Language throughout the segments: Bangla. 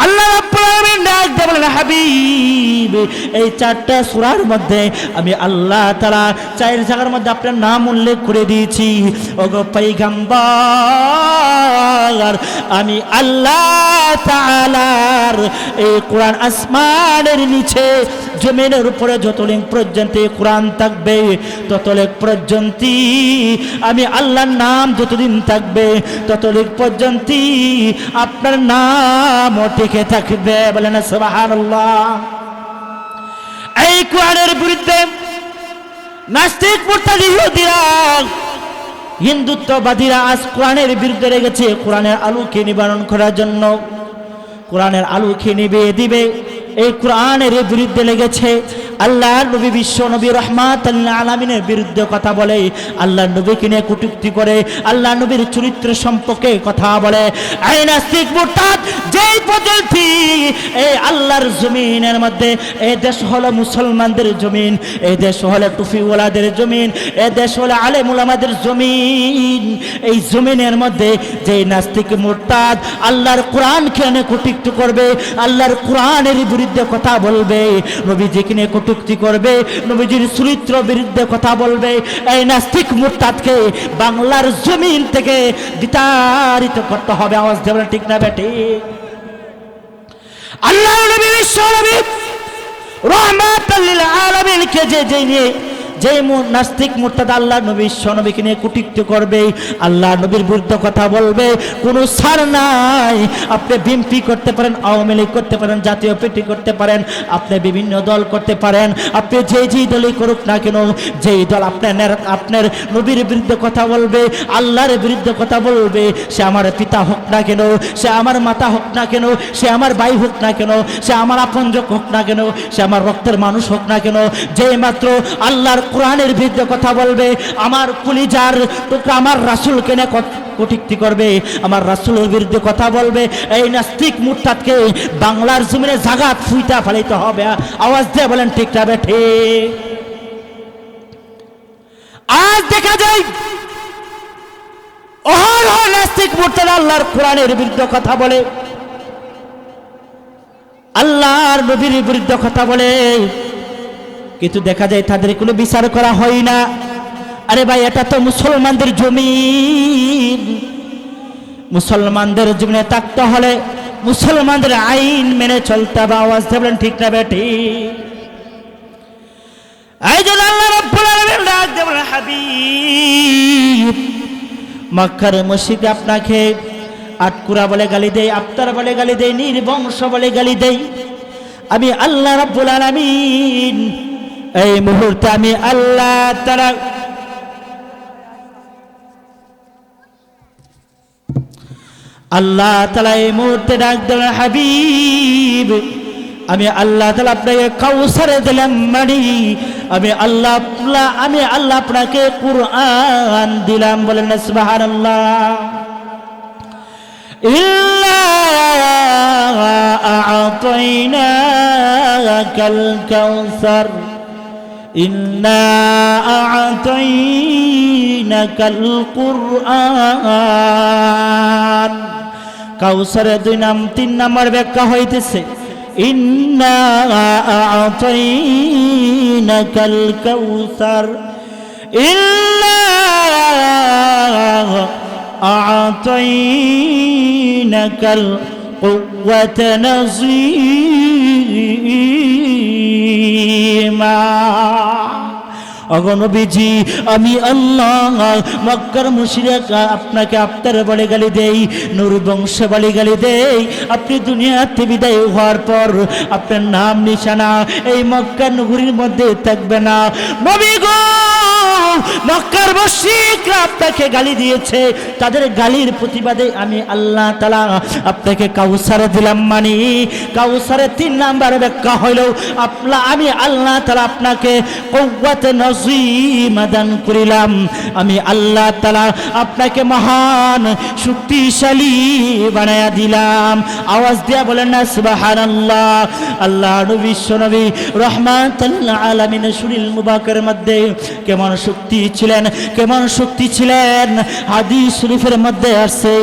আল্লাহ রাব্বুল আলামিন ডাক দিয়ে বলেন, হাবিব এই চারটা সূরার মধ্যে আমি আল্লাহ তাআলা চার জায়গার মধ্যে আপনার নাম উল্লেখ করে দিয়েছি। ওগো পয়গম্বর, আমি আল্লাহ তাআলার এই কোরআন আসমানের নিচে জমিনের উপরে যতদিন পর্যন্ত এই কোরআন থাকবে ততদিন পর্যন্ত আমি আল্লাহর নাম যতদিন থাকবে ততদিন পর্যন্ত আপনার নাম টিকে থাকবে। বলেন সুবহানাল্লাহ। এই কোরআনের বিরুদ্ধে নাস্তিক মুরতাদ ইহুদিরা হিন্দুত্ববাদীরা আজ কোরআনের বিরুদ্ধে লেগেছে। কোরআনের আলোকে নিবারণ করার জন্য, কোরআনের আলোকে নিভিয়ে দিবে, এই কোরআনের বিরুদ্ধে লেগেছে। আল্লাহর নবী বিশ্ব নবী রাহমাতুল লিল আলামিনের বিরুদ্ধে কথা বলে, আল্লাহর নবীকে নিয়ে কটূক্তি করে, আল্লাহর নবীর চরিত্র সম্পর্কে কথা বলে। এই নাস্তিক মুরতাদ যেই পদ্ধতি এই আল্লাহর জমিনের মধ্যে, এই দেশ হলো মুসলমানদের জমিন, এই দেশ হলো টুপিওয়ালাদের জমিন, এই দেশ হলো আলেম উলামাদের জমিন, এই জমিনের মধ্যে যেই নাস্তিক মুরতাদ আল্লাহর কোরআনকে নিয়ে কটূক্তি করবে, আল্লাহর কোরআনের বিরুদ্ধে কথা বলবে, নবীজিকে নিয়ে কটূক্তি করবে, নবীজির চরিত্র বিরুদ্ধে কথা বলবে, এই নাস্তিক মুরতাদকে বাংলার জমিন থেকে বিতাড়িত করতে হবে। আওয়াজ দেবেন ঠিক না বেটি? আল্লাহর নবী বিশ্ব নবী রাহমাতুল লিল আলামিনকে যে নিয়ে যে নাস্তিক মুরতাদ আল্লাহর নবী বিশ্ব নবীকে নিয়ে কটূক্তি করবে, আল্লাহর নবীর বিরুদ্ধে কথা বলবে, কোনো ছাড় নাই। আপনি বিএনপি করতে পারেন, আওয়ামী লীগ করতে পারেন, জাতীয় পার্টি করতে পারেন, আপনি বিভিন্ন দল করতে পারেন, আপনি যেই দলই করুক না কেন, যেই দল আপনার নবীর বিরুদ্ধে কথা বলবে, আল্লাহর বিরুদ্ধে কথা বলবে, সে আমার পিতা হোক না কেন, সে আমার মাতা হোক না কেন, সে আমার ভাই হোক না কেন, সে আমার আপনজন হোক না কেন, সে আমার রক্তের মানুষ হোক না কেন, যে মাত্র আল্লাহর কোরআনের বিরুদ্ধে কথা বলবে, আমার কলিজার টুকরা আমার রাসূলকে নিয়ে কটূক্তি করবে, আমার রাসূলের বিরুদ্ধে কথা বলবে, এই নাস্তিক মুরতাদকে বাংলার জমিনে জাগাত ফুইটা ফেলাইতে হবে। আওয়াজ দিয়ে বলেন ঠিক না বেঠে? আজ দেখা যায় অহরহ নাস্তিক মুরতাদ আল্লাহর কোরআনের বিরুদ্ধে কথা বলে, আল্লাহর নবীর বিরুদ্ধে কথা বলে, কিন্তু দেখা যায় তাদের কোনো বিচার করা হয় না। আরে ভাই, এটা তো মুসলমানদের জমিন, মুসলমানদের জমিনে থাকতে হলে মুসলমানদের আইন মেনে চলতে হবে। আওয়াজ দেবেন ঠিক না বেটি? এই জন্য আল্লাহ রাব্বুল আলামিন ডাক দেবেন, হাবিব মক্কার মসজিদে আপনাকে আটকুরা বলে গালি দেয়, আফতার বলে গালি দেয়, নির্বংশ বলে গালি দেয়। আমি আল্লাহ রাব্বুল আলামিন এই মুহূর্তে আমি আল্লাহ তাআলা এই মুহূর্তে ডাক দেন, হাবিব আমি আল্লাহ তাআলা আপনাকে কাউসার দিলাম, মানে আমি আল্লাহ আপনাকে কুরআন দিলাম। বলেন না সুবহানাল্লাহ। ইল্লা আ'তাইনাকাল কাউসার, ইন্না আ'তাইনাকাল কুরআন। কাউসারের 2 নাম 3 নম্বর ব্যাখ্যা হইতেছে ইন্না আ'তাইনাকাল কাউসার, ইন্না আ'তাইনাকাল কুওয়াতা নাযীমা। ওগো নবীজি, আমি আল্লাহ মক্কার মুশরিক আপনাকে আফতার বলে গালি দেই, নূর বংশ বলে গালি দেই। আপনি দুনিয়াতে বিদায় হওয়ার পর আপনার নাম নিশানা এই মক্কা নগরীর মধ্যে থাকবে না। নবী গো, মক্কার মুশরিকরা আপনাকে গালি দিয়েছে, তাদের গালির প্রতিবাদে আমি আল্লাহ তাআলা আপনাকে কাউসার দিলাম। মানে কাউসারের 3 নাম্বার ব্যাখ্যা হইল আমি আল্লাহ তাআলা আপনাকে কুওয়াতে নাযীমা দান করিলাম। আমি আল্লাহ তাআলা আপনাকে মহান শক্তিশালী বানায়া দিলাম। আওয়াজ দিয়া বলেন না সুবহানাল্লাহ। আল্লাহ নবী বিশ্ব নবী রাহমাতুল লিল আলামিন শরীর মুবারকের মধ্যে কেমন শক্তি শক্তি ছিলেন, কেমন শক্তি ছিলেন? হাদিস শরীফের মধ্যে আছে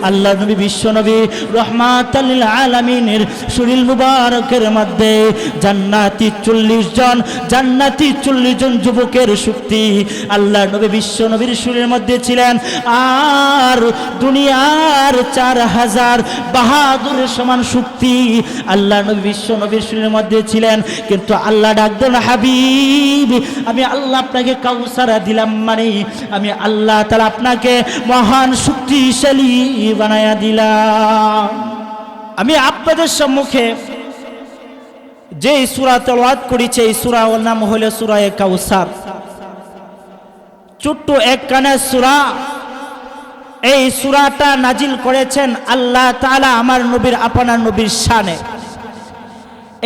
আল্লাহ নবী বিশ্ব নবী রহমাতাল লিল আলামিনের শরীর মুবারকের মধ্যে জান্নাতি 40 জন যুবকের শক্তি আল্লাহ নবী বিশ্ব নবীর শরীরের মধ্যে ছিলেন। আর দুনিয়ার 4000 বাহাদুরের সমান শক্তি আল্লাহ নবী বিশ্ব নবীর শরীরের মধ্যে ছিলেন। কিন্তু আল্লাহ ডাক দেন, হাবিব আমি আল্লাহ আপনাকে কাউসার দিলাম, মানে আমি আল্লাহ তাআলা আপনাকে মহান শক্তিশালী বানায়া দিলাম। আমি আপনাদের সম্মুখে যে সূরা তেলাওয়াত করেছি এই সূরার নাম হলো সূরা কাউসার। ছোট্ট একখানা সূরা। এই সূরাটা নাজিল করেছেন আল্লাহ তাআলা আমার নবীর আপনার নবীর শানে।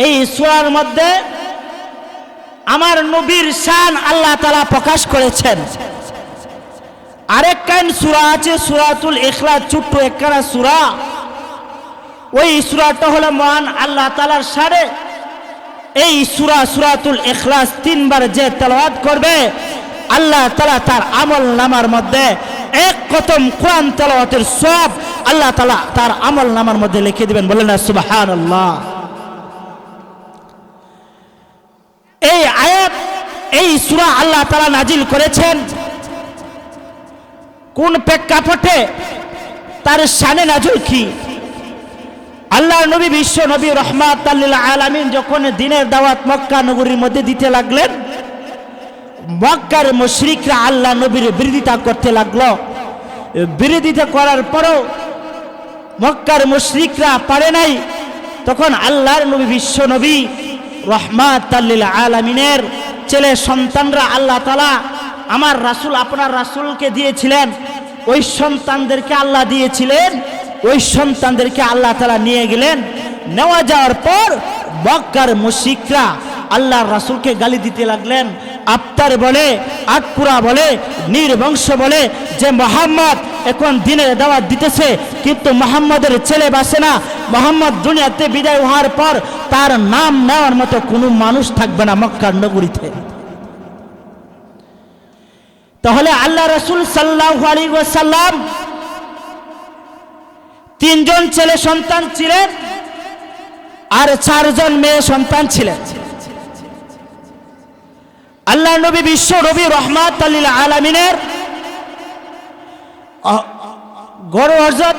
এই সূরার মধ্যে আমার নবীর শান আল্লাহ তাআলা প্রকাশ করেছেন। আরেকখান সূরা আছে সূরাতুল ইখলাস, ছোট্ট একখানা সূরা। ওই সূরাটা হলো মহান আল্লাহ তাআলার শানে। এই সূরাতুল ইখলাস 3 বার যে তেলাওয়াত করবে আল্লাহ তাআলা তার আমল নামার মধ্যে এক খতম কোরআন তেলাওয়াতের সওয়াব আল্লাহ তাআলা তার আমল নামার মধ্যে লিখে দিবেন। বলেন না সুবহানাল্লাহ। এই আয়াত এই সূরা আল্লাহ তাআলা নাজিল করেছেন কোন প্রেক্ষাপটে, তার শানে নাজুল কি? আল্লাহ নবী বিশ্ব নবী রহমাতাল লিল আলামিন যখন দ্বীনের দাওয়াত মক্কা নগরীর মধ্যে দিতে লাগলেন, মক্কার মুশরিকরা আল্লাহ নবীর বিরোধিতা করতে লাগলো। বিরোধিতা করার পরও মক্কার মুশরিকরা পারে নাই। তখন আল্লাহর নবী বিশ্ব নবী রহমাতাল লিল আলামিনের ছেলে সন্তানরা আল্লাহ তাআলা আমার রাসূল আপনার রাসূলকে দিয়েছিলেন। ওই সন্তানদেরকে আল্লাহ দিয়েছিলেন, ওই সন্তানদেরকে আল্লাহ তাআলা নিয়ে গেলেন। নেওয়া যাওয়ার পর মক্কার মুশরিকরা আল্লাহর রাসূলকে গালি দিতে লাগলেন। আফতার বলে, আটপুরা বলে, নির্বংশ বলে যে মুহাম্মদ এখন দ্বীনের দাওয়াত দিতেছে কিন্তু মুহাম্মদের ছেলে বাঁচে না। মুহাম্মদ দুনিয়াতে বিদায় হওয়ার পর তার নাম নেওয়ার মতো কোনো মানুষ থাকবে না মক্কার নগরীতে। তাহলে আল্লাহ রাসূল সাল্লাল্লাহু আলাইহি ওয়াসাল্লাম 3 জন ছেলে সন্তান ছিলেন আর 4 জন মেয়ে সন্তান ছিলেন। আল্লাহ নবী বিশ্ব নবী রহমাতাল লিল আলামিনের গড় হযরত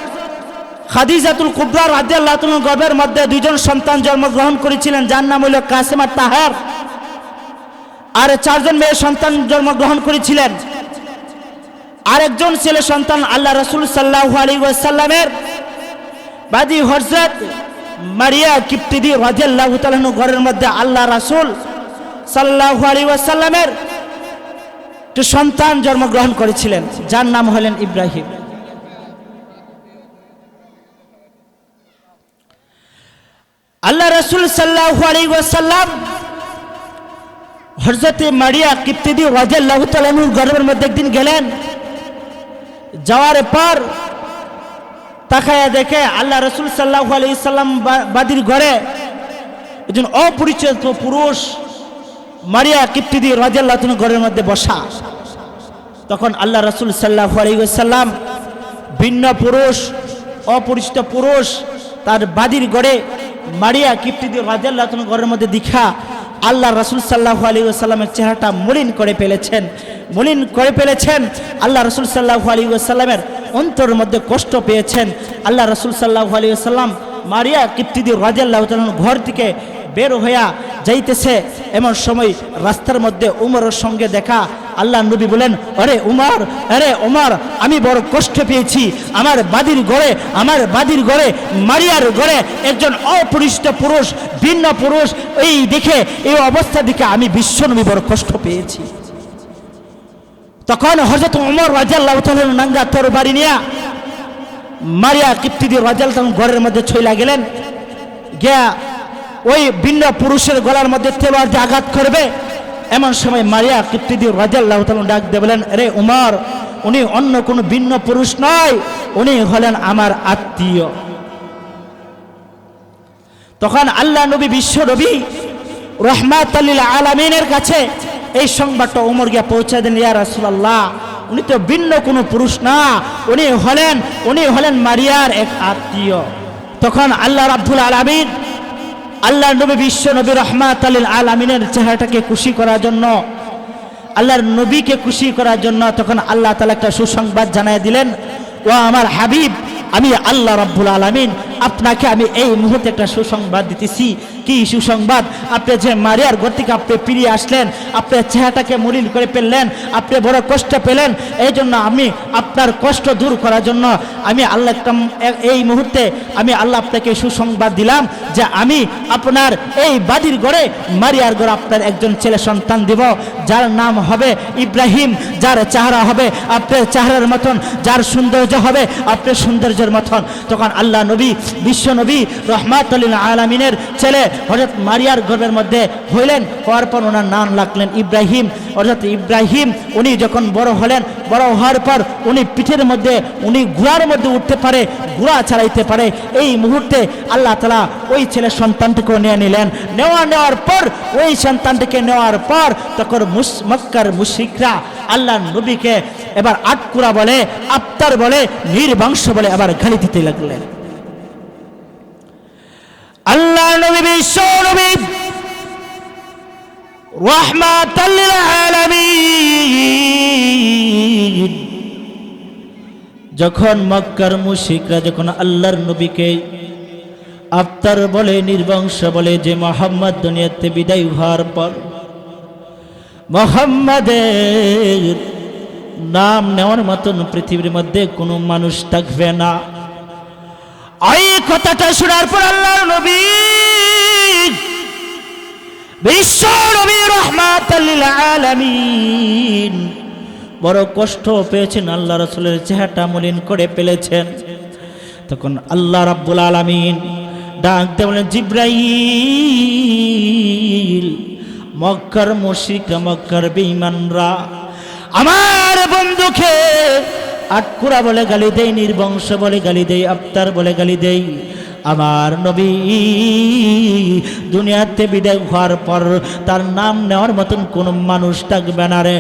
খাদিজাতুল কুবরা রাদিয়াল্লাহু তাআলা গর্ভের মধ্যে 2 জন সন্তান জন্মগ্রহণ করেছিলেন, যার নাম হলো কাসিম আর তাহার। আর 4 জন মেয়ে সন্তান জন্মগ্রহণ করেছিলেন। আরেকজন ছেলে সন্তান আল্লাহ রাসূল সাল্লাল্লাহু আলাইহি ওয়াসাল্লামের বাদী হযরত মারিয়া কিপ্তিদি রাদিয়াল্লাহু তাআলা ঘরের মধ্যে আল্লাহ রাসূল সাল্লাল্লাহু আলাইহি ওয়াসাল্লামের একটি সন্তান জন্মগ্রহণ করেছিলেন, যার নাম হলেন ইব্রাহিম। আল্লাহ রাসূল সাল্লাল্লাহু আলাইহি ওয়াসাল্লাম হযরত মারিয়া কিপ্তিদি রাদিয়াল্লাহু তাআলা ঘরের মধ্যে একদিন গেলেন। যাওয়ার পর তাকায়া দেখে আল্লাহ রাসূল সাল্লাল্লাহু আলাইহি সাল্লাম বাদীর ঘরে একজন অপরিচিত পুরুষ মারিয়া কিপ্তিদি রাদিয়াল্লাহু তাআলা ঘরের মধ্যে বসা। তখন আল্লাহ রাসূল সাল্লাল্লাহু আলাইহি ওয়াসাল্লাম ভিন্ন পুরুষ, অপরিচিত পুরুষ তার বাদীর ঘরে মারিয়া কিপ্তিদি রাদিয়াল্লাহু তাআলা ঘরের মধ্যে দেখা আল্লাহ রাসূল সাল্লাল্লাহু আলাইহি ওয়াসাল্লামের চেহারাটা মলিন করে ফেলেছেন। আল্লাহ রাসূল সাল্লাল্লাহু আলাইহি ওয়াসাল্লামের অন্তরের মধ্যে কষ্ট পেয়েছেন। আল্লাহ রাসূল সাল্লাল্লাহু আলাইহি ওয়াসাল্লাম মারিয়া কিপ্তিদি রাদিয়াল্লাহু তাআলা ঘর থেকে বের হইয়া যাইতেছে, এমন সময় রাস্তার মধ্যে উমরের সঙ্গে দেখা। আল্লাহ নবী বলেন, আরে উমর আমি বড় কষ্ট পেয়েছি। আমার বাদীর ঘরে মারিয়ার ঘরে একজন অপরিচিত পুরুষ, ভিন্ন পুরুষ, এই অবস্থা দেখে আমি বিশ্বনবী বড় কষ্ট পেয়েছি। তখন হযরত উমর রাদিয়াল্লাহু তাআলা নাঙ্গা তরবারি নিয়ে মারিয়া কিপ্তিদি রাদিয়াল্লাহু তাআলা ঘরের মধ্যে চলে গেলেন। গিয়া ওই ভিন্ন পুরুষের গলার মধ্যে তলোয়ার দিয়ে আঘাত করবে, এমন সময় মারিয়া কিপ্তিদি রাদিয়াল্লাহু তাআলা ডাক দিয়ে বলেন, রে উমর, উনি অন্য কোনো ভিন্ন পুরুষ নয়, উনি হলেন আমার আত্মীয়। তখন আল্লাহ নবী বিশ্ব নবী রহমাতাল লিল আলামিনের কাছে এই সংবাদটা ওমর গিয়া পৌঁছে দেন, ইয়া রাসূলুল্লাহ, উনি তো ভিন্ন কোনো পুরুষ না, উনি হলেন মারিয়ার এক আত্মীয়। তখন আল্লাহ রাব্বুল আলামিন, আল্লাহর নবী বিশ্ব নবী রাহমাতাল লিল আলামিনের চেহারাটাকে খুশি করার জন্য, আল্লাহর নবীকে খুশি করার জন্য তখন আল্লাহ তাআলা একটা সুসংবাদ জানায় দিলেন, ও আমার হাবিব, আমি আল্লাহ রাব্বুল আলামিন আপনাকে আমি এই মুহূর্তে একটা সুসংবাদ দিতেছি। কি সুসংবাদ? আপনি যে মারিয়ার ঘর থেকে আপনি ফিরে আসলেন, আপনার চেহারাটাকে মলিন করে ফেললেন, আপনি বড় কষ্ট পেলেন, এই জন্য আমি আপনার কষ্ট দূর করার জন্য আমি আল্লাহ এই মুহূর্তে আমি আল্লাহ আপনাকে সুসংবাদ দিলাম যে আমি আপনার এই বাড়ির ঘরে মারিয়ার ঘরে আপনার একজন ছেলে সন্তান দিব, যার নাম হবে ইব্রাহিম, যার চেহারা হবে আপনার চেহারার মতন, যার সৌন্দর্য হবে আপনার সৌন্দর্যের মতন। তখন আল্লাহ নবী বিশ্ব নবী রাহমাতুল লিল আলামিনের ছেলে হযরত মারিয়ার গর্ভের মধ্যে হইলেন, হওয়ার পর ওনার নাম রাখলেন ইব্রাহিম। হযরত ইব্রাহিম উনি যখন বড় হলেন, বড় হওয়ার পর উনি পিঠের মধ্যে উনি ঘোড়ার মধ্যে উঠতে পারে, ঘোড়া চালাইতে পারে। এই মুহূর্তে আল্লাহ তাআলা ওই ছেলে সন্তানটিকে নিয়ে নিলেন। নেওয়ার পর ওই সন্তানটিকে নেওয়ার পর তখন মক্কার মুশরিকরা আল্লাহ নবীকে এবার আটকুরা বলে, আফতার বলে, নির্বংশ বলে আবার গালি দিতে লাগলেন। আল্লাহ নবী বিশ্ব নবী রাহমাতাল লিল আলামিন যখন মক্কার মুশরিকরা যখন আল্লাহর নবীকে আফতার বলে, নির্বংশ বলে, যে মুহাম্মদ দুনিয়াতে বিদায় হওয়ার পর মুহাম্মাদের নাম নেওয়ার মতন পৃথিবীর মধ্যে কোনো মানুষ থাকবে না, এই কথাটা শোনার পর আল্লাহর নবী বিশ্ব নবী রাহমাতাল লিল আলামিন বড় কষ্ট পেয়েছেন, আল্লাহ রাসূলের চেহারাটা মলিন করে ফেলেছেন। তখন আল্লাহ রাব্বুল আলামিন ডাক দিয়ে বলেন, জিবরাইল, মক্কার মুশরিকরা, মক্কার বেঈমানরা আমার বন্ধুকে আটকুরা বলে গালি দেয়, নির্বংশ বলে গালি দেয়, আফতার বলে গালি দেয়। আমার নবী দুনিয়াতে বিদায় হওয়ার পর তার নাম নেওয়ার মতন কোন মানুষ থাকবে না রে।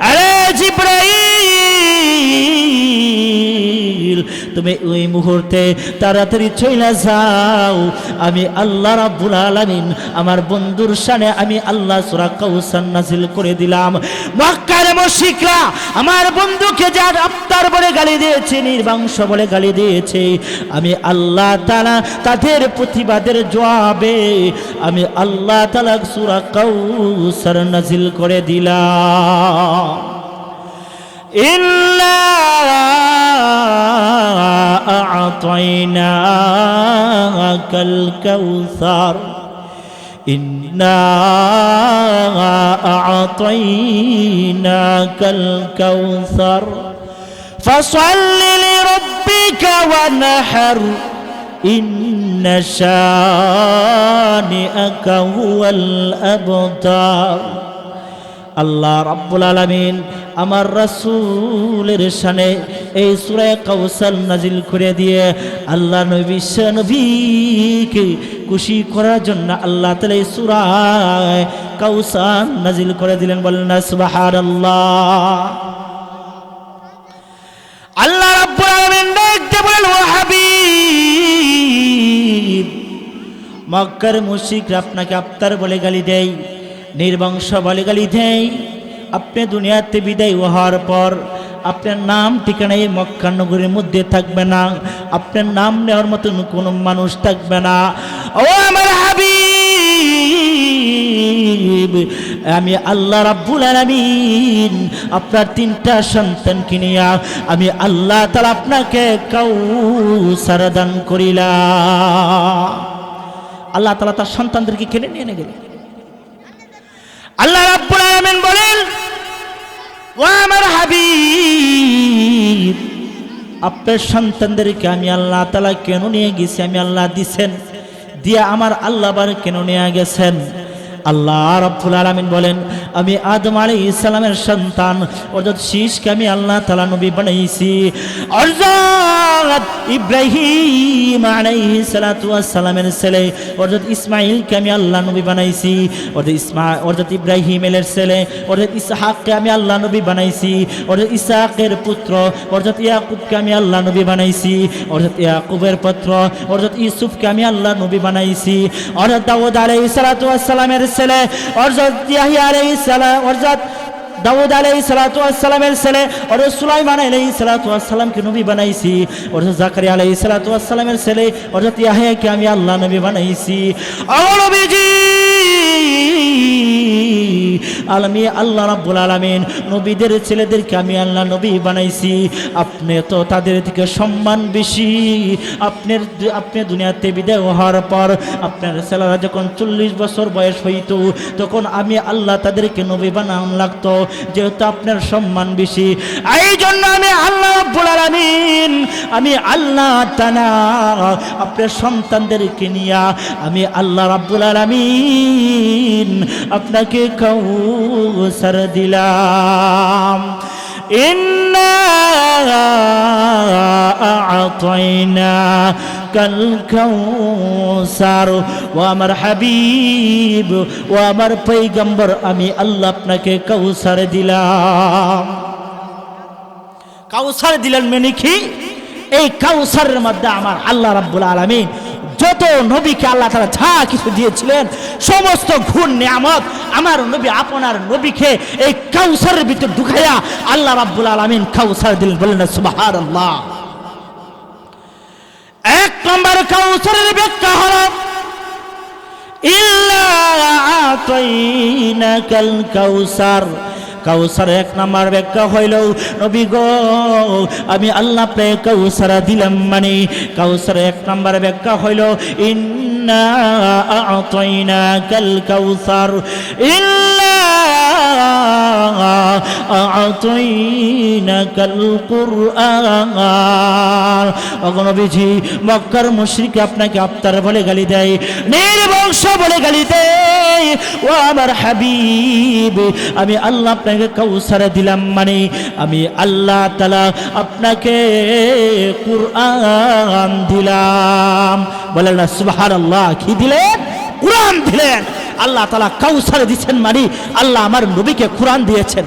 আরে জিবরাইল, তুমি ওই মুহূর্তে তাড়াতাড়ি চলে যাও, আমি আল্লাহ রাব্বুল আলামিন আমার বন্ধুর শানে আমি আল্লাহ সূরা কাউসার নাযিল করে দিলাম। মক্কার মুশরিকরা আমার বন্ধুকে যা আফতার বলে গালি দিয়েছে, নির্বংশ বলে গালি দিয়েছে, আমি আল্লাহ তাআলা তাদের প্রতিবাদের জবাবে আমি আল্লাহ তাআলা সূরা কাউসার নাযিল করে দিলাম। ইন্না আ'তাইনাকাল কাউসার, ইন্না আ'তাইনাকাল কাউসার, ফাসাল্লি লিরাব্বিকা ওয়ানহার, ইন্না শানিআকা হুয়াল আবতার। আল্লাহ রাব্বুল আলামিন আমার রাসূলের শানে এই সূরা কাউসার নাযিল করে দিয়ে আল্লাহ নবীকে খুশি করার জন্য আল্লাহ তাআলা এই সূরা কাউসার নাযিল করে দিলেন। বলেন না সুবহানাল্লাহ। আল্লাহ রাব্বুল আলামিন দেখতে বলেন, ও হাবিব, মক্কার মুশরিকরা আপনাকে আফতার বলে গালি দেয়, নির্বংশ বলে গালি দেয়, আপনি দুনিয়াতে বিদায় হওয়ার পর আপনার নাম ঠিকানা এই মক্কা নগরীর মধ্যে থাকবে না, আপনার নাম নেওয়ার মতন কোনো মানুষ থাকবে না। ও আমার হাবিব, আমি আল্লাহ রাব্বুল আলামিন আপনার তিনটা সন্তানকে নিয়ে আমি আল্লাহ তাআলা আপনাকে কাউসার দান করিলাম। আল্লাহ তাআলা তার সন্তানদেরকে কেড়ে নিয়ে গেলেন। আল্লাহ রাব্বুল আলামিন বলেন, ও আমার হাবিব, আপনার সন্তানদেরকে আমি আল্লাহ তাআলা কেন নিয়ে গেছি, আমি আল্লাহ দিছেন, দিয়া আমার আল্লাহ বার কেন নিয়ে গেছেন। আল্লাহ রাব্বুল আলামিন বলেন আমি আদম আলাইহিস সালামের সন্তান অর্থাৎ শীষকে আমি আল্লাহ তাআলা নবী বানাইছি অর্থাৎ ইব্রাহিম আলাইহিস সালাতু ওয়াস সালামের ছেলে অর্থাৎ ইসমাঈলকে আমি আল্লাহ নবী বানাইছি অর্থাৎ ইব্রাহিমের ছেলে অর্থাৎ ইসহাককে আমি আল্লাহ নবী বানাইছি অর্থাৎ ইসহাকের পুত্র অর্থাৎ ইয়াকুবকে আমি আল্লাহ নবী বানাইছি অর্থাৎ ইয়াকুবের পুত্র অর্থাৎ ইউসুফকে আমি আল্লাহ নবী বানাইছি অর্থাৎ দাউদ আলাইহিস সালাতু ওয়াস সালামের ছেলে অর্থাৎ ইয়াহইয়া আলাইহিস সালাম অর্থাৎ দাউদ আলাইহিস সালাতু ওয়াস সালামের ছেলে অর্থাৎ সুলাইমান আলাইহিস সালাতু ওয়াস সালামকে নবী বানাইছি অর্থাৎ জাকারিয়া আলাইহিস সালাতু ওয়াস সালামের ছেলে অর্থাৎ ইয়াহইয়াকে আমি আল্লাহ নবী বানাইছি ও নবীজি আমি আল্লাহ রাব্বুল আলামিন নবীদের ছেলেদেরকে আমি আল্লাহ নবী বানাইছি আপনি তো তাদের থেকে সম্মান বেশি আপনি দুনিয়াতে বিদায় হওয়ার পর আপনার ছেলেরা যখন 40 বছর বয়স হইতো তখন আমি আল্লাহ তাদেরকে নবী বানানো লাগতো যেহেতু আপনার সম্মান বেশি এই জন্য আমি আল্লাহ রাব্বুল আলামিন আমি আল্লাহ তাআলা আপনার সন্তানদেরকে নিয়ে আমি আল্লাহ রাব্বুল আলামিন আপনাকে কাউসার দিলাম ইন্না আ'তাইনা কাল কাউসার ও আমার হাবিব ও আমার পয়গম্বর আমি আল্লাহ আপনাকে কাউসার দিলাম কাউসার দিলেন মানে কি এই কাউসারের মধ্যে আমার আল্লাহ রাব্বুল আলামিন যত নবীকে আল্লাহ তাআলা যা কিছু দিয়েছিলেন সমস্ত গুণ নিয়ামত আমার নবী আপনার নবীকে এই কাউসারের ভিতর ঢুকাইয়া আল্লাহ রাব্বুল আলামিন কাউসার দিলেন বলেন সুবহানাল্লাহ এক নম্বর কাউসারের ব্যাখ্যা হলো ইল্লা আ'তাইনাকাল কাউসার কাউসার এক নম্বর ব্যাখ্যা হইল নবী গো আমি আল্লাহ আপনাকে কাউসার দিলাম মানে কাউসার এক নম্বর ব্যাখ্যা হইল ইন্না আ'তাইনাকাল কাউসার ইল্লা আ'তাইনাকাল কুরআন ওগো নবীজি মক্কার মুশরিক আপনাকে আফতার বলে গালি দেয় নির্বংশ বলে গালি দেয় ও আমার হাবিব আমি আল্লাহ আপনাকে কাউসার দিলাম মানে আমি আল্লাহ তাআলা আপনাকে কুরআন দিলাম বলেন না সুবহানাল্লাহ কি দিলেন কুরআন দিলেন আল্লাহ তাআলা কাউসার দিয়েছেন মানে আল্লাহ আমার নবীকে কুরআন দিয়েছেন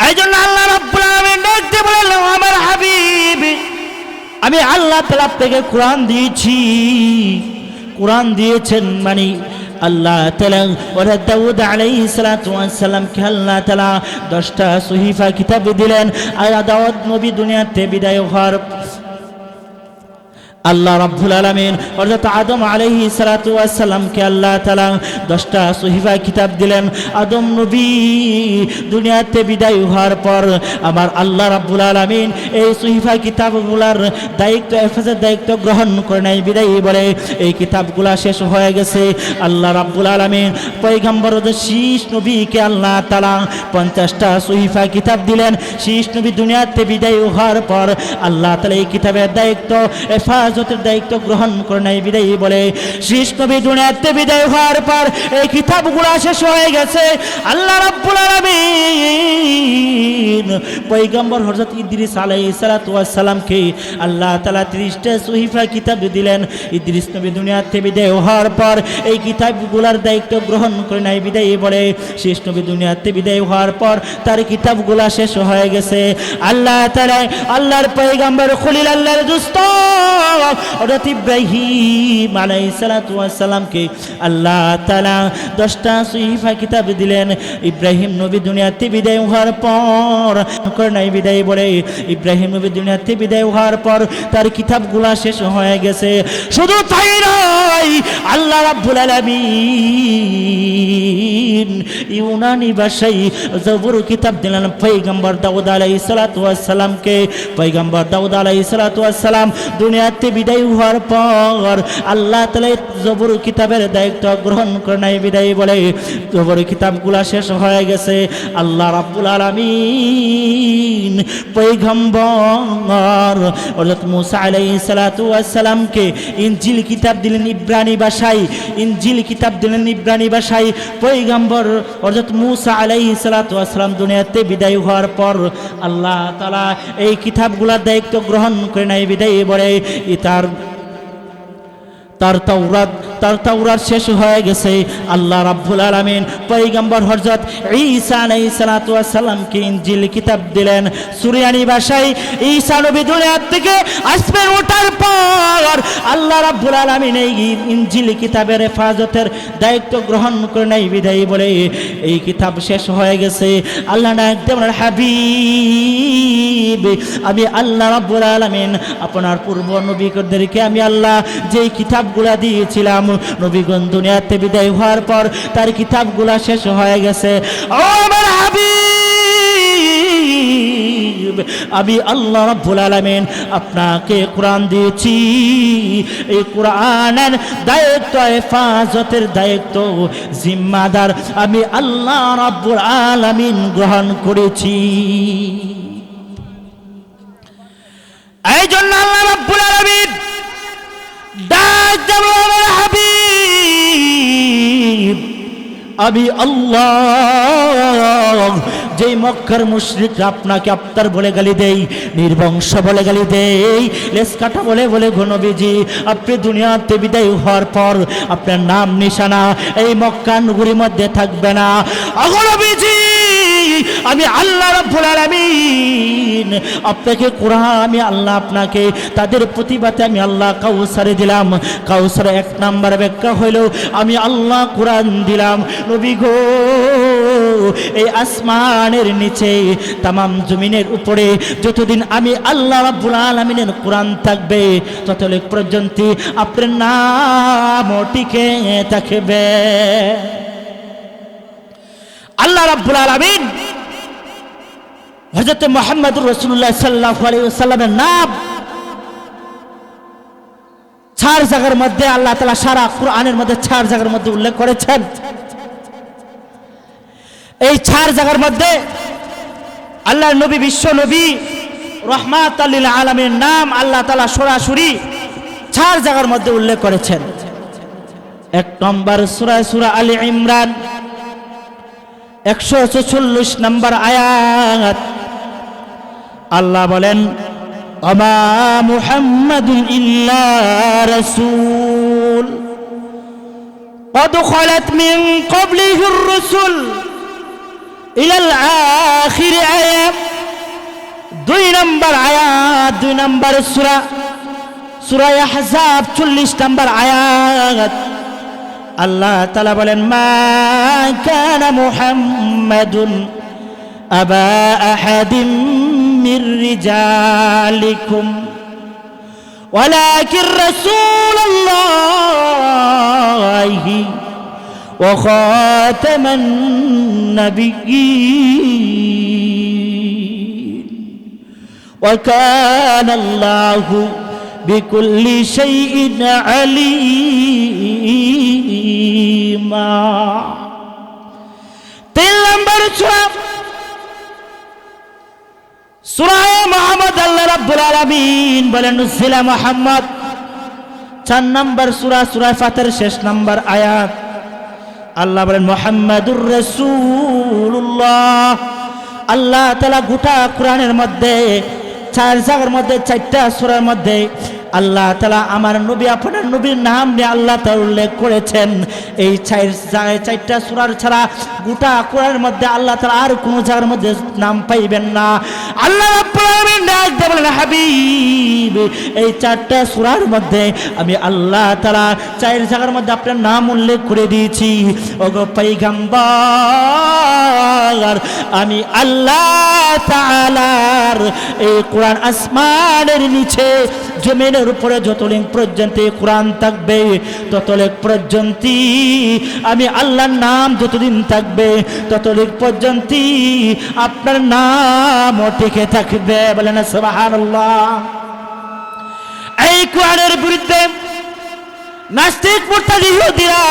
এইজন্য আল্লাহ রাব্বুল আলামিন দেখতে বলেন আমার হাবিব আমি আল্লাহ তাআলা আপনাকে কুরআন দিয়েছি কুরআন দিয়েছেন মানে আল্লাহ তাআলা ওরা দাউদ আলাইহিস সালাতু ওয়াস সালামকে আল্লাহ তাআলা 10টা সহিফা কিতাব দিলেন আর দাউদ নবী দুনিয়াতে বিদায় হওয়ার আল্লাহ রাব্বুল আলামিন অর্থাৎ আদম আলাইহিস সালাতু ওয়াস সালামকে আল্লাহ তাআলা 10টা সহিফা কিতাব দিলেন আদম নবী দুনিয়াতে বিদায় হওয়ার পর আমার আল্লাহ রাব্বুল আলামিন এই সহিফা কিতাবগুলোর দায়িত্ব হেফাজতের দায়িত্ব গ্রহণ করে নাই বিদায় বলে এই কিতাবগুলো শেষ হয়ে গেছে আল্লাহ রাব্বুল আলামিন পয়গম্বর শীষ নবীকে আল্লাহ তাআলা 50টা সহিফা কিতাব দিলেন শীষ নবী দুনিয়াতে বিদায় হওয়ার পর আল্লাহ তাআলা এই কিতাবের দায়িত্ব হেফাজতের দায়িত্ব গ্রহণ করে নাই বিদায় বলে শীষ নবী দুনিয়াতে বিদায় হওয়ার পর এই কিতাবগুলো শেষ হয়ে গেছে আল্লাহ রাব্বুল আলামিন পয়গম্বর হযরত ইদ্রিস আলাইহিস সালাতু ওয়াস সালামকে আল্লাহ তাআলা 30টা সহিফা কিতাব দিলেন ইদ্রিস নবী দুনিয়াতে বিদায় হওয়ার পর এই কিতাবগুলোর দায়িত্ব গ্রহণ করে নাই বিদায় বলে শেষ নবী দুনিয়াতে বিদায় হওয়ার পর তার কিতাবগুলো শেষ হয়ে গেছে আল্লাহ তাআলা আল্লাহর পয়গম্বর খলিল আল্লাহর দোস্ত হযরত ইব্রাহিম আলাইহিস সালাতু ওয়াস সালামকে আল্লাহ তাআলা 10টা সহিফা কিতাব দিলেন ইব্রাহিম নবী দুনিয়াতে বিদায় হওয়ার পর করে নাই বিদায় বলে ইব্রাহিম নবী দুনিয়াতে বিদায় হওয়ার পর তার কিতাবগুলো শেষ হয়ে গেছে শুধু তাই নয় আল্লাহ রাব্বুল আলামিন ইউনানি ভাষায় জবুর কিতাব দিলেন পয়গম্বর দাউদ আলাইহিস সালাতু ওয়াস সালামকে পয়গম্বর দাউদ আলাইহিস সালাতু ওয়াস সালাম দুনিয়াতে বিদায় হওয়ার পর আল্লাহ তাআলা জবর কিতাবের দায়িত্ব গ্রহণ করে নাই বিদায় বলে জবর কিতাবগুলা শেষ হয়ে গেছে। আল্লাহ রাব্বুল আলামিন পয়গম্বর হযরত মূসা আলাইহিস সালাতু ওয়াস সালামকে ইনজিল কিতাব দিলেন ইব্রানি ভাষায়, ইনজিল কিতাব দিলেন ইব্রানি ভাষায়। পয়গম্বর হযরত মূসা আলাইহিস সালাতু ওয়াস সালাম দুনিয়াতে বিদায় হওয়ার পর আল্লাহ তাআলা এই কিতাবগুলোর দায়িত্ব গ্রহণ করে নাই বিদায় বলে তার তাওরাত শেষ হয়ে গেছে। আল্লাহ রাব্বুল আলামিন পয়গম্বর হযরত ঈসা আলাইহিস সালাতু ওয়াস সালামকে ইনজিল কিতাব দিলেন সুরিয়ানি ভাষায়। ঈসা নবী দুনিয়া থেকে আসবেন ওঠার পর আল্লাহ রাব্বুল আলামিন এই ইনজিল কিতাবের হেফাজতের দায়িত্ব গ্রহণ করে নাই বিদায় বলে এই কিতাব শেষ হয়ে গেছে। আল্লাহ নায়ক দেওয়ার হাবিব আমি আল্লাহ রাব্বুল আলামিন আপনার পূর্ব নবীদেরকে আমি আল্লাহ যেই কিতাবগুলা দিয়েছিলাম নবীগণ দুনিয়াতে বিদায় হওয়ার পর তার কিতাবগুলা শেষ হয়ে গেছে। ও আমার হাবিব আমি আল্লাহ রাব্বুল আলামিন আপনাকে কোরআন দিয়েছি, এই কোরআনের দায়িত্ব হেফাজতের দায়িত্ব জিম্মাদার আমি আল্লাহ রাব্বুল আলামিন গ্রহণ করেছি। এই জন্য আল্লাহ রাব্বুল আলামিন ডাক দেব আমার হাবিব আমি আল্লাহ যেই মক্কার মুশরিকরা আপনাকে আফতার বলে গালি দেই, নির্বংশ বলে গালি দেই, লেস কাটা বলে বলে গো নবীজি আপনি দুনিয়াতে বিদায় হওয়ার পর আপনার নাম নিশানা এই মক্কা নগরীর মধ্যে থাকবে না। ওগো নবীজি আমি আল্লাহ রাব্বুল আলামিন আপনাকে কোরআন আমি আল্লাহ আপনাকে তাদের প্রতিবাদে আমি আল্লাহ কাউসারে দিলাম। কাউসারে এক নাম্বার ব্যাখ্যা হইল আমি আল্লাহ কোরআন দিলাম। নবী গো এই আসমানের নিচে তামাম জমিনের উপরে যতদিন আমি আল্লাহ রাব্বুল আলামিনের কোরআন থাকবে ততদিন পর্যন্ত আপনার নাম টিকে থাকবে। আল্লাহ রাব্বুল আলামিন হযরত মুহাম্মদুর রাসূলুল্লাহ সাল্লাল্লাহু আলাইহি ওয়াসাল্লামের নাম 4 জায়গার মধ্যে আল্লাহ তাআলা সারা কোরআনের মধ্যে 4 জায়গার মধ্যে উল্লেখ করেছেন। এই 4 জায়গার মধ্যে আল্লাহর নবী বিশ্ব নবী রাহমাতাল লিল আলামিনের নাম আল্লাহ তাআলা সরাসরি 4 জায়গার মধ্যে উল্লেখ করেছেন। 1 নম্বর সূরা আলী ইমরান 146 নম্বর আয়াত আল্লাহ বলেন আমা মুহাম্মাদুন ইল্লা রাসূল قد خلت من قبله الرسل إلى الآخر آية 2 নম্বর আয়াত 2 নম্বর সূরা আহজাব 40 নম্বর আয়াত আল্লাহ তাআলা বলেন মা কানা মুহাম্মাদুন আবা আহাদিম মির রিজালিকুম ওয়ালাকিন রাসূলুল্লাহি ওয়া খাতামান নাবিয়্যিন ওয়া কানা আল্লাহু বিকুল্লি শাইইন আলীমা। 3 নম্বর সূরা মুহাম্মদ আল্লাহ রাব্বুল আলামিন বলেন নুজিলা মুহাম্মদ। 4 নম্বর সূরা ফাতির শেষ নম্বর আয়াত আল্লাহ বলেন মুহাম্মাদুর রাসূলুল্লাহ। আল্লাহ তাআলা গোটা কোরআনের মধ্যে 4 জায়গার মধ্যে 4টা সূরার মধ্যে আল্লাহ তাআলা আমার নবী আপনার নবীর নাম নিয়ে আল্লাহ তাআলা উল্লেখ করেছেন। এই 4টা সূরার ছাড়া গোটা কোরআনের মধ্যে আল্লাহ তাআলা আর কোনো জায়গার মধ্যে নাম পাইবেন না। আল্লাহ রাব্বুল আলামিন ডাক দিয়ে বলেন হাবিব এই 4টা সূরার মধ্যে আমি আল্লাহ তাআলা 4 জায়গার মধ্যে আপনার নাম উল্লেখ করে দিয়েছি। ওগো পয়গম্বর আমি আল্লাহ তাআলার এই কোরআন আসমানের নিচে জমিনের উপরে যতদিন পর্যন্ত কোরআন থাকবে ততদিন পর্যন্ত আমি আল্লাহর নাম যতদিন থাকবে ততদিন পর্যন্ত আপনার নাম টিকে থাকবে। বলেন সুবহানাল্লাহ। এই এই কোরআনের বিরুদ্ধে নাস্তিক মুরতাদ ইহুদিরা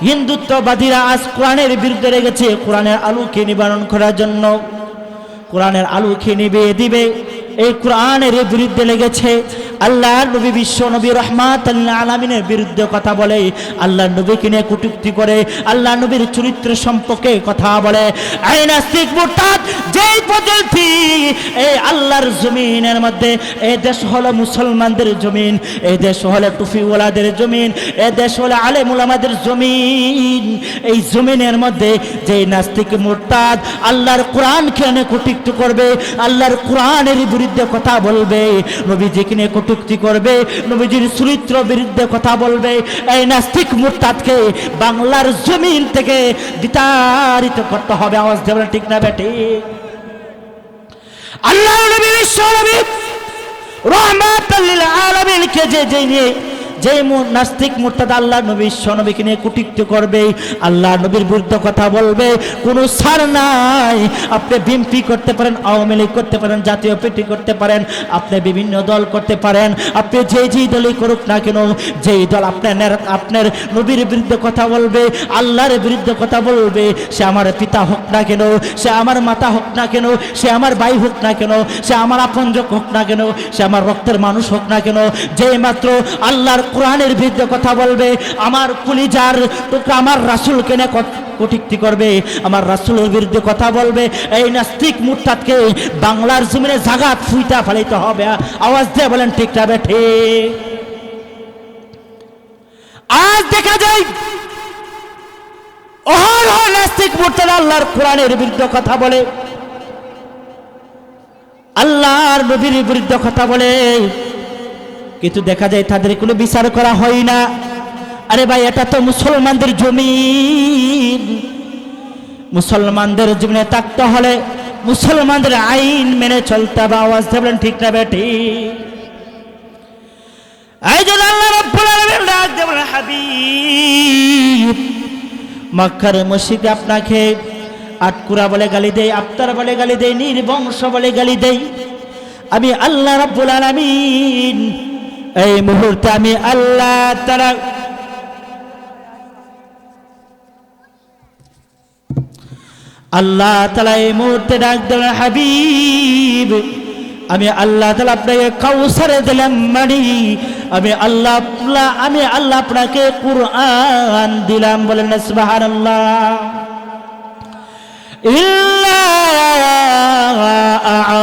হিন্দুত্ববাদীরা আজ কোরআনের বিরুদ্ধে লেগেছে। কোরআনের আলোকে নিবারণ করার জন্য, কোরআনের আলোকে নিভিয়ে দিবে, এই কোরআনের বিরুদ্ধে লেগেছে। আল্লাহর নবী বিশ্ব নবী রাহমাতুল আলামিনের বিরুদ্ধে কথা বলে, আল্লাহর নবীকে নিয়ে কটূক্তি করে, আল্লাহ নবীর চরিত্র সম্পর্কে কথা বলে। এই নাস্তিক মুরতাদ যেই পদ্ধতি এই আল্লাহর জমিনের মধ্যে, এই দেশ হলো মুসলমানদের জমিন, এই দেশ হলো টুফিওয়ালাদের জমিন, এই দেশ হলো আলেম উলামাদের জমিন। এই জমিনের মধ্যে যেই নাস্তিক মুরতাদ আল্লাহর কোরআনকে নিয়ে কটূক্তি করবে, আল্লাহর কোরআনের বিরুদ্ধে কথা বলবে, নবীজিকে নিয়ে কটূক্তি করবে, নবীজির চরিত্র বিরুদ্ধে কথা বলবে, এই নাস্তিক মুরতাদকে বাংলার জমিন থেকে বিতাড়িত করতে হবে। আওয়াজ দেবেন ঠিক না বেটি? আল্লাহ নবী বিশ্ব নবী রাহমাতুল লিল আলামিনকে যে নাস্তিক মুরতাদ আল্লাহ নবী বিশ্ব নবীকে নিয়ে কটূক্তি করবে, আল্লাহ নবীর বিরুদ্ধে কথা বলবে, কোনো ছাড় নাই। আপনি বিএনপি করতে পারেন, আওয়ামী লীগ করতে পারেন, জাতীয় পার্টি করতে পারেন, আপনি বিভিন্ন দল করতে পারেন, আপনি যেই দলই করুক না কেন, যেই দল আপনার নবীর বিরুদ্ধে কথা বলবে, আল্লাহর বিরুদ্ধে কথা বলবে, সে আমার পিতা হোক না কেন, সে আমার মাতা হোক না কেন, সে আমার ভাই হোক না কেন, সে আমার আপনজন হোক না কেন, সে আমার রক্তের মানুষ হোক না কেন, যেই মাত্র আল্লাহর কোরআনের বিরুদ্ধে কথা বলবে, আমার কলিজার টুকরা আমার রাসূলকে নিয়ে কটূক্তি করবে, আমার রাসূলের বিরুদ্ধে কথা বলবে, এই নাস্তিক মুরতাদকে বাংলার জমিনে জাগাত ফুইটা ফেলাইতে হবে। আওয়াজ দিয়ে বলেন ঠিক না বেঠে? আজ দেখা যায় অহরহ নাস্তিক মুরতাদ আল্লাহর কোরআনের বিরুদ্ধে কথা বলে, আল্লাহর নবীর বিরুদ্ধে কথা বলে, কিন্তু দেখা যায় তাদের কোনো বিচার করা হয় না। আরে ভাই, এটা তো মুসলমানদের জমিন, মুসলমানদের জমিনে থাকতে হলে মুসলমানদের আইন মেনে চলতে হবে। আওয়াজ দেবেন ঠিক না বেটি? এই জন্য আল্লাহ রাব্বুল আলামিন ডাক দেবেন, হাবিব মক্কার মুশরিকরা আপনাকে আটকুরা বলে গালি দেয়, আফতার বলে গালি দেয়, নির্বংশ বলে গালি দেয়। আমি আল্লাহ রাব্বুল আলামিন এই মুহূর্তে আমি আল্লাহ তাআলা এই মুহূর্তে ডাক দেবেন, হাবিব আমি আল্লাহ তাআলা আপনাকে কাউসারে দিলাম মানি, আমি আল্লাহ আপনাকে কুরআন দিলাম। বলেন না সুবহানাল্লাহ। ইল্লা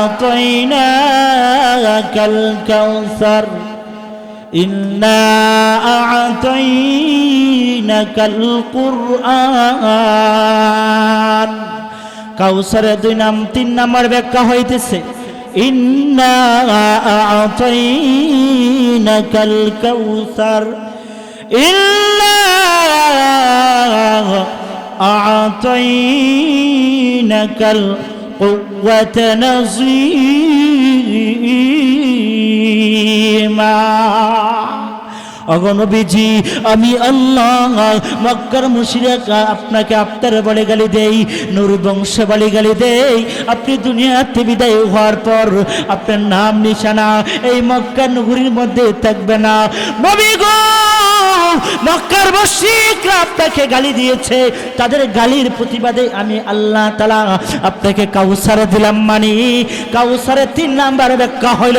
আ'তাইনাকাল কাউসার, ইন্না আ'তাইনাকাল কুরআন। কাউসারের 2 নাম 3 নাম্বার ব্যাখ্যা হইতেছে ইন্না আ'তাইনাকাল কাউসার, ইন্না আ'তাইনাকাল কুওয়াতা নাযীমা। অগণবীজি আমি আল্লাহ মক্কার মুশরিক আপনাকে আফতার বলে গালি দেই, নূর বংশ বলে গালি দেই। আপনি দুনিয়াতে বিদায় হওয়ার পর আপনার নাম নিশানা এই মক্কা নগরীর মধ্যে থাকবে না। নবী গো, মক্কার মুশরিকরা আপনাকে গালি দিয়েছে, তাদের গালির প্রতিবাদে আমি আল্লাহ তাআলা আপনাকে কাউসার দিলাম। মানি কাউসারের 3 নাম্বার ব্যাখ্যা হইল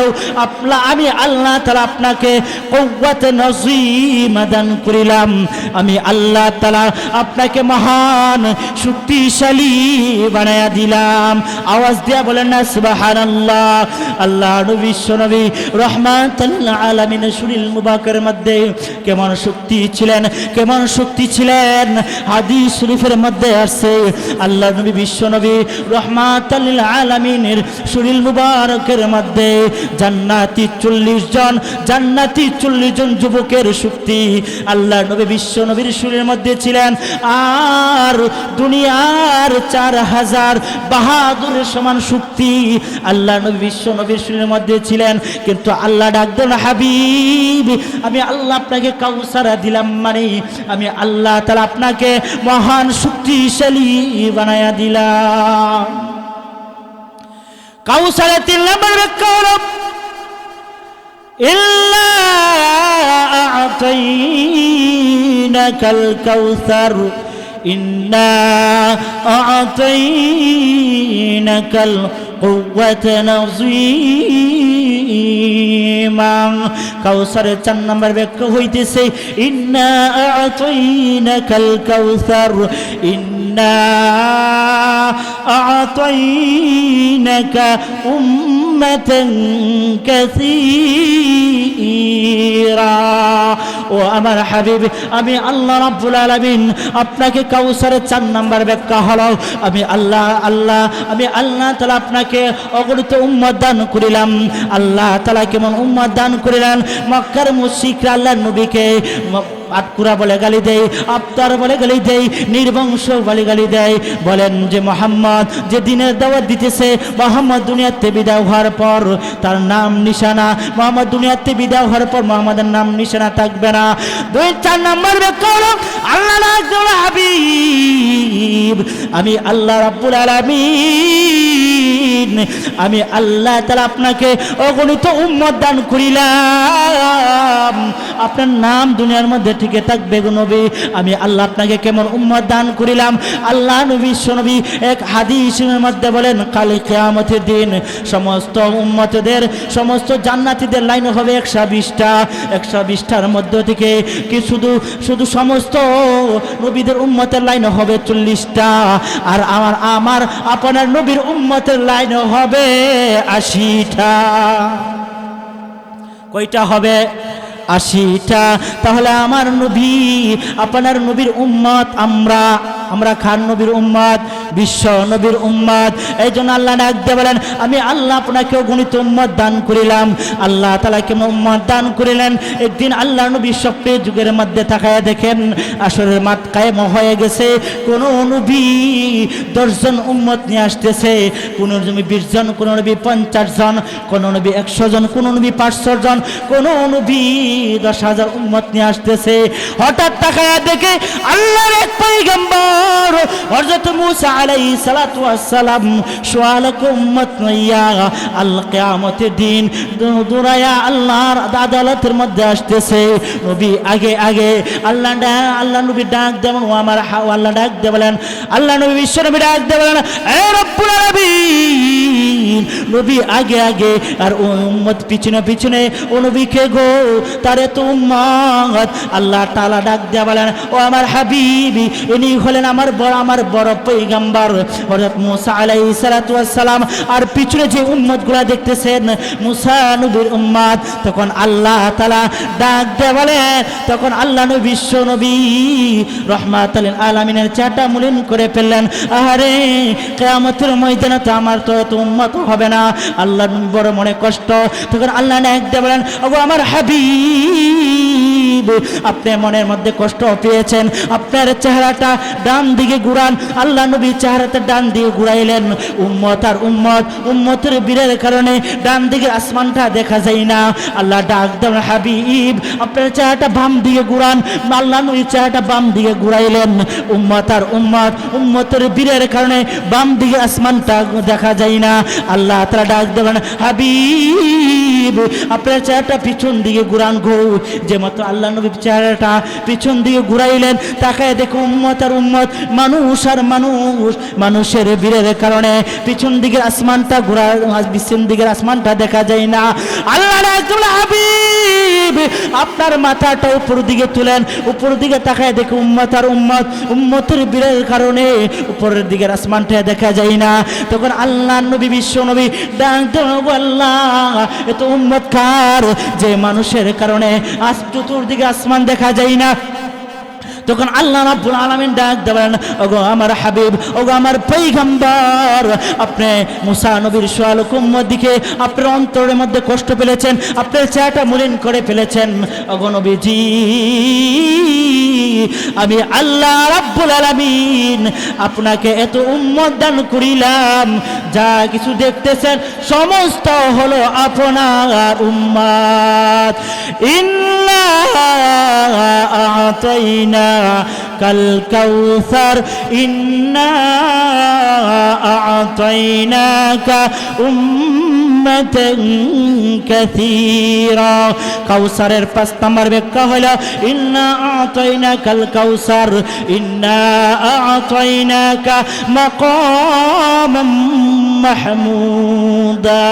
আমি আল্লাহ তাআলা আপনাকে কুওয়াতে নাযীমা দান করিলাম। আমি আল্লাহ তাআলা আপনাকে মহান শক্তিশালী বানায়া দিলাম। আওয়াজ দিয়া বলেন না সুবহানাল্লাহ। আল্লাহ নবী বিশ্ব নবী রাহমাতুল আলামিন শরীর মুবারকের মধ্যে কেমন শক্তি ছিলেন, কেমন শক্তি ছিলেন, হাদিস শরীফের মধ্যে আছে আল্লাহ নবী বিশ্ব নবী রাহমাতুল আলামিনের শরীর মুবারকের মধ্যে জান্নাতি 40 জন যুবকের শক্তি আল্লাহ নবী বিশ্ব নবীর শরীরের মধ্যে ছিলেন। আর দুনিয়ার 4000 বাহাদুরের সমান শক্তি আল্লাহ নবী বিশ্ব নবীর শরীরের মধ্যে ছিলেন। কিন্তু আল্লাহ ডাক দেন, হাবিব আমি আল্লাহ আপনাকে কাউসার দিলাম, মানে আমি আল্লাহ তাআলা আপনাকে মহান শক্তিশালী বানায়া দিলাম। কাউসারের 3 নম্বর ব্যাখ্যা হলো إلا أعطيناك الكوثر إنا أعطيناك القوة نظيما কাউসারের 4 নম্বর ব্যাখ্যা হইতেছে ইন্না আ'তাইনাকাল কাউসার ইন্না আ'তাইনাকা উম্মাতান কাসীরা ও আমার হাবিব আমি আল্লাহ রাব্বুল আলামিন আপনাকে কাউসারের 4 নম্বর ব্যাখ্যা হলো আমি আল্লাহ তাআলা আপনাকে অগণিত উম্মত দান করিলাম আল্লাহ তাআলা কেমন উম্মত দান করিলেন মক্কার মুশরিকরা আল্লাহর নবীকে আটকুরা বলে গালি দেয় আফতার বলে গালি দেয় নির্বংশ বলে গালি দেয় বলেন যে মুহাম্মদ যে দিনের দাওয়াত দিতেছে মুহাম্মদ দুনিয়াতে বিদায় হওয়ার পর তার নাম নিশানা মুহাম্মদ দুনিয়াতে বিদায় হওয়ার পর মুহাম্মাদের নাম নিশানা থাকবে না 2-4 নম্বর ব্যাখ্যা হলো আল্লাহ রাব্বুল হাবিব আমি আল্লাহ রাব্বুল আলামিন আমি আল্লাহ তাআলা আপনাকে অগণিত উম্মত দান করিলাম আপনার নাম দুনিয়ার মধ্যে টিকে থাকবে গো নবী আমি আল্লাহ আপনাকে কেমন উম্মত দান করিলাম আল্লাহ নবী বিশ্বনবী এক হাদিসের মধ্যে বলেন কাল কিয়ামতের দিন সমস্ত উম্মতদের সমস্ত জান্নাতীদের লাইন হবে 120টা 120টার মধ্য থেকে কি শুধু সমস্ত নবীদের উম্মতের লাইন হবে 40টা আর আমার আপনার নবীর উম্মতের লাইন হবে 80টা কয়টা হবে 80টা তাহলে আমার নবী আপনার নবীর উম্মত আমরা খান নবীর উম্মত বিশ্ব নবীর উম্মত এইজন্য আল্লাহ ডাক দিয়ে বলেন আমি আল্লাহ আপনাকে গণিত উম্মত দান করিলাম আল্লাহ তাআলা কেমন উম্মত দান করিলেন একদিন আল্লাহ নবী স্বপ্নে যুগের মধ্যে তাকায়া দেখেন আসরের মাঠ কায়েম হয়ে গেছে কোন নবী 10 জন উম্মত নিয়ে আসতেছে কোন নবী 20 জন কোন নবী 50 জন কোন নবী 100 জন কোন নবী 500 জন কোন নবী 10,000 উম্মত নিয়ে আসতেছে হঠাৎ তাকায়া দেখে আল্লাহর এক পয়গম্বর হযরত মূসা আলাইহিস সালাতু ওয়াস সালাম সুআলাক উম্মত নাইয়া আল কিয়ামতের দিন দুরায়া আল্লাহর আদালতের মধ্যে আসতেছে নবী আগে আল্লাহ নবী ডাক দেন ও আমার আল্লাহ ডাক দে বলেন আল্লাহ নবী বিশ্ব নবী ডাক দে বলেন এ রব্বুল আলামিন নবী আগে আর উম্মত পিছনে ও নবীকে গো তারে তো উম্মত আল্লাহ তাআলা ডাক দে বলেন ও আমার হাবিবি ইনি হলেন আমার বড় পয়গম্বর হযরত মূসা আলাইহিস সালাতু ওয়াস সালাম আর পিছনে যে উম্মতগুলো দেখতেছেন মূসা নবীর উম্মত তখন আল্লাহ তাআলা ডাক দে বলে তখন আল্লাহ নবী বিশ্ব নবী রাহমাতুল আলামিনের চাটা মলিন করে ফেললেন আরে কিয়ামতের ময়দানে তো আমার তো এত উম্মত হবে না আল্লাহর বড় মনে কষ্ট তখন আল্লাহ ডাক দে বলেন ওগো আমার হাবিব আপনি মনের মধ্যে কষ্ট পেয়েছেন আপনার চেহারাটা ডান দিকে ঘুরান আল্লাহ নবী চেহারাটা ডান দিকে ঘুরাইলেন উম্মতের বীরের কারণে ডান দিকের আসমানটা দেখা যায় না আল্লাহ ডাক দেন হাবিব আপনার চেহারাটা বাম দিকে ঘুরান আল্লাহ নবী চেহারাটা বাম দিকে ঘুরাইলেন উম্মতের বীরের কারণে বাম দিকে আসমানটা দেখা যায় না আল্লাহ তাআলা ডাক দেন হাবিব আপনার চেহারাটা পিছন দিকে ঘুরান গো যে মতো আল্লাহ নবীর চেহারাটা পিছন দিকে ঘুরাইলেন তাকায় দেখো উম্মত মানুষের বীরের কারণে পিছন দিকের আসমানটা পিছন দিকের আসমানটা দেখা যায় না আল্লাহ একদম হাবিব আপনার মাথাটা উপর দিকে তুলেন উপর দিকে তাকায় দেখো উম্মতের বীরের কারণে উপরের দিকের আসমানটা দেখা যায় না তখন আল্লাহ নবী বিশ্ব নবী ডাক দেন আল্লাহ এত উম্মত কার যে মানুষের কারণে আজ চতুর্দিকে আসমান দেখা যায় না তখন আল্লাহ রাব্বুল আলামিন ডাক দেবেন ওগো আমার হাবিব ওগো আমার পয়গম্বর আপনি মুসা নবীর সুআলক উম্মত দিকে আপনার অন্তরের মধ্যে কষ্ট পেলেছেন আপনার চেহারাটা মলিন করে ফেলেছেন ওগো নবীজি আমি আল্লাহ রাব্বুল আলামিন আপনাকে এত উম্মত দান করিলাম যা কিছু দেখতেছেন সমস্ত হলো আপনার উম্মত ইন্না আ'তাইনা কাল কাউসার ইন্না আ'তাইনাকা উম্মাতান কাসীরা। কাউসারের 5 নম্বর ব্যাখ্যা হলো ইন্না আ'তাইনাকাল কাউসার ইন্না আ'তাইনাকা মাকামান মাহমুদা।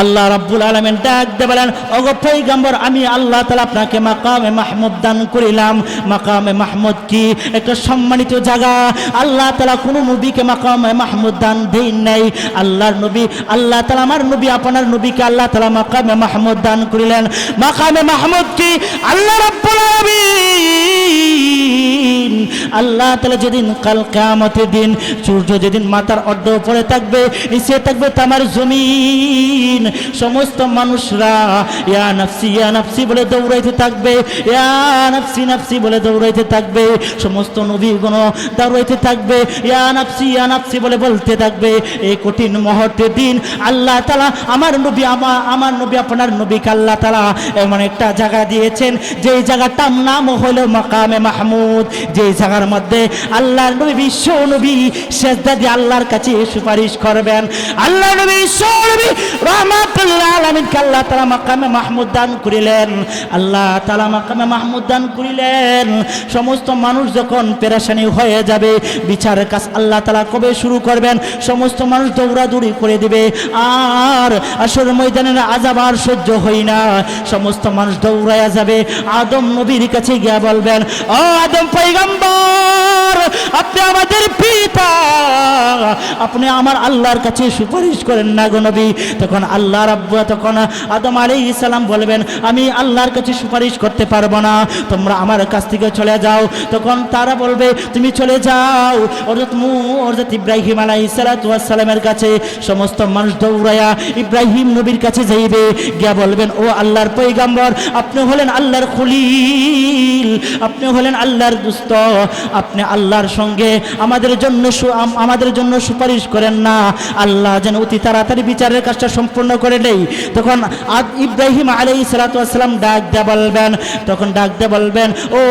আল্লাহ রাব্বুল আলামিন ডাক দিয়ে বলেন, ওগো পয়গম্বর, আমি আল্লাহ তাআলা আপনাকে মাকামে মাহমুদ দান করিলাম। মাকামে মাহমুদ কি? একটা সম্মানিত জায়গা। আল্লাহ তাআলা কোন নবীকে মাকামে মাহমুদ দান দেন নাই। আল্লাহর নবী, আল্লাহ তাআলা আমার নবী, আপনার নবীকে আল্লাহ তাআলা মাকামে মাহমুদ দান করিলেন। মাকামে মাহমুদ কি? আল্লাহ রাব্বুল আলামিন, আল্লাহ তাআলা যেদিন কাল কিয়ামতের দিন সূর্য যেদিন মাথার অর্ধ উপরে থাকবে, নিচে থাকবে তামার জমিন, সমস্ত মানুষরা ইয়া নাফসি বলে দৌড়াইতে থাকবে, ইয়া নাফসি বলে দৌড়াইতে থাকবে। সমস্ত নবীগণ দৌড়াইতে থাকবে, ইয়া নাফসি বলে বলতে থাকবে। এই কঠিন মুহূর্তের দিন আল্লাহ তাআলা আমার নবী, আমার নবী, আপনার নবীকে আল্লাহ তাআলা এমন একটা জায়গা দিয়েছেন, যেই জায়গাটার নাম হলো মাকামে মাহমুদ। যেই জায়গার মধ্যে আল্লাহর নবী, বিশ্ব নবী সিজদা দিয়ে আল্লাহর কাছে সুপারিশ করবেন। আল্লাহ নবী, বিশ্ব নবী রাহমাতুল আলামিনকে আল্লাহ তাআলা মাকামে মাহমুদ দান করিলেন। আল্লাহ তাআলা মাকামে মাহমুদ দান করিলেন। সমস্ত মানুষ যখন পেরেশানি হয়ে যাবে, বিচারের কাজ আল্লাহ তাআলা কবে শুরু করবেন? সমস্ত মানুষ দৌড়াদৌড়ি করে দিবে, আর আসর ময়দানের আযাব আর সহ্য হয় না। সমস্ত মানুষ দৌড়ায়া যাবে, আদম নবীর কাছে গিয়ে বলবেন, ও আদম পয়গম্বর, আপনি আমাদের পিতা, আপনি আমার আল্লাহর কাছে সুপারিশ করেন না গো নবী। তখন আল্লাহ রাব্বু, তখন আদম আলাইহিস সালাম বলবেন, আমি আল্লাহর কাছে সুপারিশ করতে পারবো না, তোমরা আমার কাছ থেকে চলে যাও। তখন তারা বলবে, তুমি চলে যাও হযরত ইব্রাহিম আলাইহিস সালাতু ওয়াস সালামের কাছে। সমস্ত মানুষ দৌড়ায়া ইব্রাহিম নবীর কাছে যাইবে, গিয়া বলবেন, ও আল্লাহর পয়গম্বর, আপনি হলেন আল্লাহর খলিল, আপনি হলেন আল্লাহর দোস্ত, আপনি আল্লাহর সঙ্গে আমাদের জন্য সুপারিশ করেন না, আল্লাহ যেন অতি তাড়াতাড়ি বিচারের কাজটা সম্পূর্ণ করে নেই। তখন ইব্রাহিম আলাইহিস সালাতু ওয়াস সালাম ডাক দিয়ে বলবেন, ও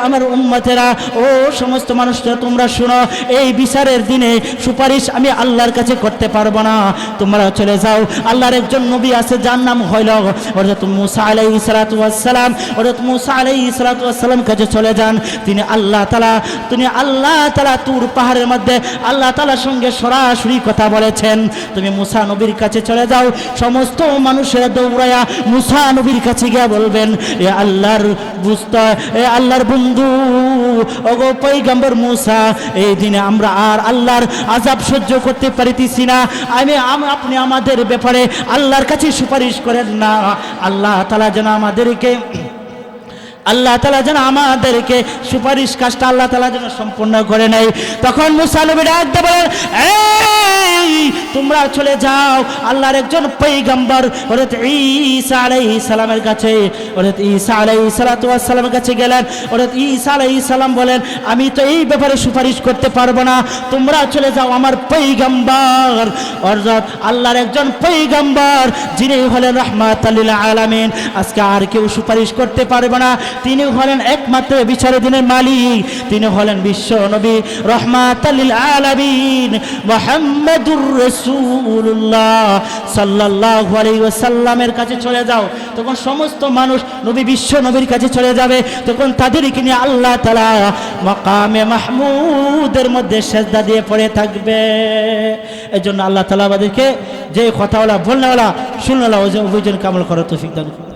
আমার উম্মতেরা, ও সমস্ত মানুষরা, তোমরা শুনো, এই বিচারের দিনে সুপারিশ আমি আল্লাহর কাছে করতে পারবো না, তোমরা চলে যাও। আল্লাহর একজন নবী আছে, যার নাম হইল হযরত মুসা আলাইহিস সালাতু ওয়াস সালাম। হযরত মুসা আলাইহিস সালাতু ওয়াস সালাম কাছে চলে যান। তিনি আল্লাহ তাআলা তুর পাহাড়ের মধ্যে আল্লাহ তাআলার সঙ্গে সরাসরি কথা বলেছেন। তুমি মুসা নবীর কাছে চলে যাও। সমস্ত মানুষেরা দৌড়ায়া মুসা নবীর কাছে গিয়ে বলবেন, এ আল্লাহর দোস্ত, এ আল্লাহর বন্ধু, ওগো পয়গম্বর মুসা, এই দিনে আমরা আর আল্লাহর আযাব সহ্য করতে পারিতেছি না, আপনি আমাদের ব্যাপারে আল্লাহর কাছে সুপারিশ করেন না। আল্লাহ তাআলা যেন আমাদেরকে সুপারিশ কাজটা আল্লাহ তাআলা যেন সম্পূর্ণ করে নেয়। তখন মুসা নবী ডাক দিয়ে বলেন, এই তোমরা চলে যাও আল্লাহর একজন পয়গম্বর হযরত ঈসা আলাইহিস সালামের কাছে। হযরত ঈসা আলাইহিস সালাতু ওয়াস সালামের কাছে গেলেন। হযরত ঈসা আলাইহিস সালাম বলেন, আমি তো এই ব্যাপারে সুপারিশ করতে পারবো না, তোমরা চলে যাও আমার পয়গম্বর, অর্থাৎ আল্লাহর একজন পয়গম্বর, যিনি হলেন রাহমাতাল লিল আলামিন, আজকে আর কেউ সুপারিশ করতে পারবে না। তিনি হলেন একমাত্র বিচারের দিনের মালিক, তিনি হলেন বিশ্ব নবী রাহমাতাল লিল আলামিন মুহাম্মাদুর রাসূলুল্লাহ সাল্লাল্লাহু আলাইহি ওয়াসাল্লামের কাছে চলে যাও। তখন সমস্ত মানুষ নবী, বিশ্ব নবীর কাছে চলে যাবে। তখন তাদেরকে নিয়ে আল্লাহ তাআলা মাকামে মাহমুদের মধ্যে সিজদা দিয়ে পড়ে থাকবে। এজন্য আল্লাহ তাআলা আমাদেরকে যে কথাওয়ালা বলনেওয়ালা শুননেওয়ালা ওই যে কামল করার তৌফিক দান করুন।